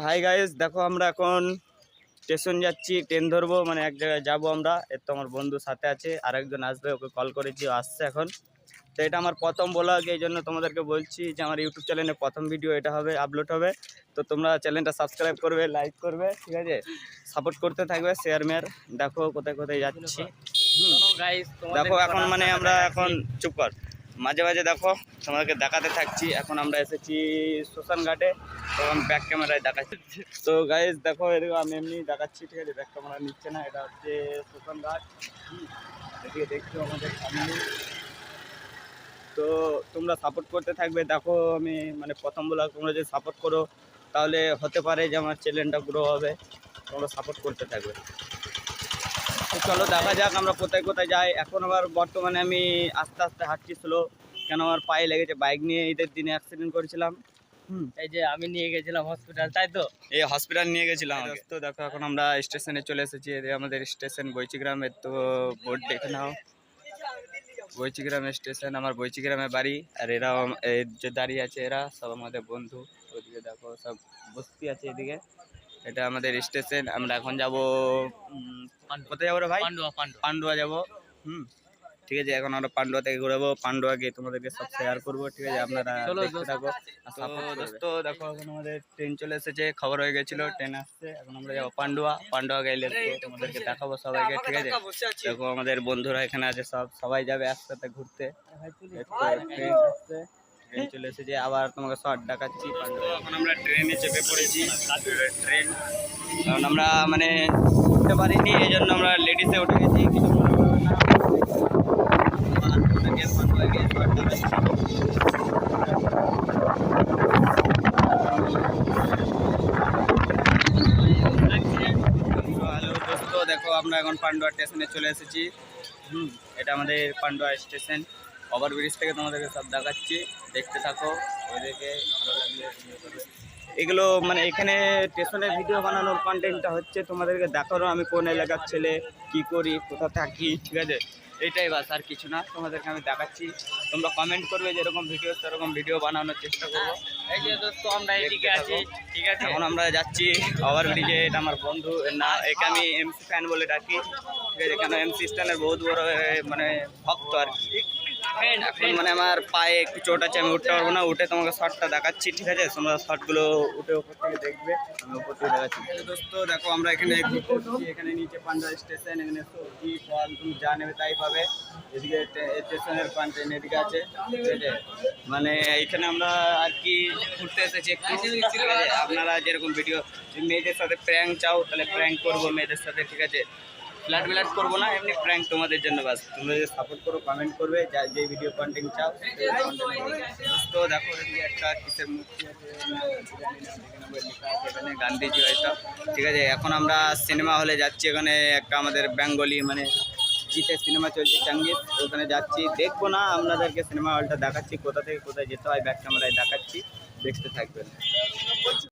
Hi guys, দেখো আমরা এখন স্টেশন যাচ্ছি, ট্রেন ধরবো, মানে এক জায়গায় যাবো আমরা। এর তো আমার বন্ধু সাথে আছে, আরেকজন আসবে, ওকে কল করেছি, ও আসছে এখন। তো এটা আমার প্রথম ব্লগ, এই জন্য তোমাদেরকে বলছি যে আমার ইউটিউব চ্যানেলে প্রথম ভিডিও এটা হবে, আপলোড হবে। তো তোমরা চ্যানেলটা সাবস্ক্রাইব করবে, লাইক করবে, ঠিক আছে, সাপোর্ট করতে থাকবে, শেয়ার মেয়ার। দেখো কোথায় কোথায় যাচ্ছি। দেখো এখন মানে আমরা এখন চুপ কর, মাঝে মাঝে দেখো তোমাদেরকে দেখাতে থাকছি। এখন আমরা এসেছি শ্মশান ঘাটে, তখন ব্যাক ক্যামেরায় দেখাচ্ছি। তো গাইজ দেখো, এদিকে আমি এমনি দেখাচ্ছি, ঠিক আছে, ব্যাক ক্যামেরা নিচ্ছে না। এটা হচ্ছে শ্মশান ঘাট, এদিকে দেখছো আমাদের ফ্যামিলি। তো তোমরা সাপোর্ট করতে থাকবে। দেখো আমি মানে প্রথম ব্লগ, তোমরা যদি সাপোর্ট করো তাহলে হতে পারে যে আমার চ্যানেলটা গ্রো হবে। তোমরা সাপোর্ট করতে থাকবে। তো চলো দেখা যাক আমরা কোথায় কোথায় যাই। এখন আবার বর্তমানে আমি আস্তে আস্তে হাঁটছি স্লো, কেন আমার পায়ে লেগেছে। বাইক নিয়ে ঈদের দিনে অ্যাক্সিডেন্ট করেছিলাম। এই যে আমি নিয়ে গেছিলাম হসপিটাল, তাই তো? এই হসপিটাল নিয়ে গেছিলাম। তো দেখো এখন আমরা স্টেশনে চলে এসেছি। আমাদের স্টেশন বৈচিগ্রামের। তো বোর্ড দেখে নাও, বৈচিগ্রাম স্টেশন, আমার বৈচিগ্রামে বাড়ি। আর এরাও যে দাঁড়িয়ে আছে, এরা সব আমাদের বন্ধু। ওদিকে দেখো সব বস্তি আছে এদিকে। এটা আমাদের স্টেশন। আমরা এখন যাবো কোথায় যাবো রে ভাই? পান্ডুয়া যাবো। ঠিক আছে, এখন আমরা পান্ডুয়া থেকে ঘুরাবো। পান্ডুয়া গিয়ে তোমাদেরকে সব শেয়ার করবো, ঠিক আছে, আপনারা দেখতে থাকো। তো দেখো এখন আমাদের ট্রেন চলে এসেছে, খবর হয়ে গেছিল ট্রেন আসছে। এখন আমরা যাবো পান্ডুয়া। পান্ডুয়া গেলে তোমাদেরকে দেখাবো সবাইকে, ঠিক আছে। দেখো আমাদের বন্ধুরা এখানে আছে, সবাই যাবে একসাথে ঘুরতে। ট্রেন আসছে, ট্রেন চলে এসেছে। আবার তোমাকে শর্ট দেখাচ্ছি পান্ডুয়া। এখন আমরা ট্রেনে চেপে পড়েছি। ট্রেন কারণ আমরা মানে উঠতে পারিনি, এই জন্য আমরা লেডিসে উঠে গেছি। কিছু মনে করবে না। হ্যালো দোস্ত, দেখো আমরা এখন পান্ডুয়া স্টেশনে চলে এসেছি। এটা আমাদের পান্ডুয়া স্টেশন। ওভারব্রিজ থেকে তোমাদেরকে সব দেখাচ্ছি, দেখতে থাকো। ওদেরকে ভালো লাগলে এগুলো মানে এখানে স্টেশনের ভিডিও বানানোর কন্টেন্টটা হচ্ছে তোমাদেরকে দেখানো আমি কোন এলাকার ছেলে, কি করি, কোথা থাকি, ঠিক আছে, এইটাই বাস, আর কিছু না। তোমাদেরকে আমি দেখাচ্ছি, তোমরা কমেন্ট করবে যেরকম ভিডিও সেরকম ভিডিও বানানোর চেষ্টা করবো। এই যে দোস্ত আমরা এদিকে আছি, ঠিক আছে। এখন আমরা যাচ্ছি ওভারব্রিজে। এটা আমার বন্ধু, না একে আমি এমসি ফ্যান বলে ডাকি, ঠিক আছে, কেন এমসি স্ট্যান্ডের বহুত বড় মানে ভক্ত আর কি। এখন মানে আমার পায়ে একটু চোট আছে, আমি উঠতে পারবো না। উঠে তোমাকে শর্টটা দেখাচ্ছি, ঠিক আছে, তোমরা শর্টগুলো উঠে উপর থেকে দেখবে, আমি উপর থেকে দেখাচ্ছি। দোস্ত দেখো আমরা এখানে ঘুরতে এসেছি। এখানে নিচে পান্ডুয়া স্টেশন, এখানে সবজি ফল তুমি যা নেবে তাই পাবে। এদিকে স্টেশনের কন্টেন্ট এদিকে আছে, ঠিক আছে। মানে এখানে আমরা আর কি ঘুরতে এসেছি একটু, ঠিক আছে। আপনারা যেরকম ভিডিও মেয়েদের সাথে প্র্যাঙ্ক চাও তাহলে প্র্যাঙ্ক করবো মেয়েদের সাথে, ঠিক আছে। ফ্ল্যাট বিলাট করবো না, এমনি প্র্যাঙ্ক তোমাদের জন্য বাস। তোমরা যদি সাপোর্ট করো, কমেন্ট করবে, যা যে ভিডিও কন্টেন্ট চাও। তো দেখো এদিকে একটা কিসের মূর্তি আছে, এখানে গান্ধীজি হয়তো, ঠিক আছে। এখন আমরা সিনেমা হলে যাচ্ছি, এখানে একটা আমাদের বেঙ্গলি মানে জিতের সিনেমা চলছে চাঙ্গিস, ওখানে যাচ্ছি। দেখবো না, আপনাদেরকে সিনেমা হলটা দেখাচ্ছি, কোথা থেকে কোথায় যেতে হয় ব্যাক ক্যামেরায় দেখাচ্ছি, দেখতে থাকবেন।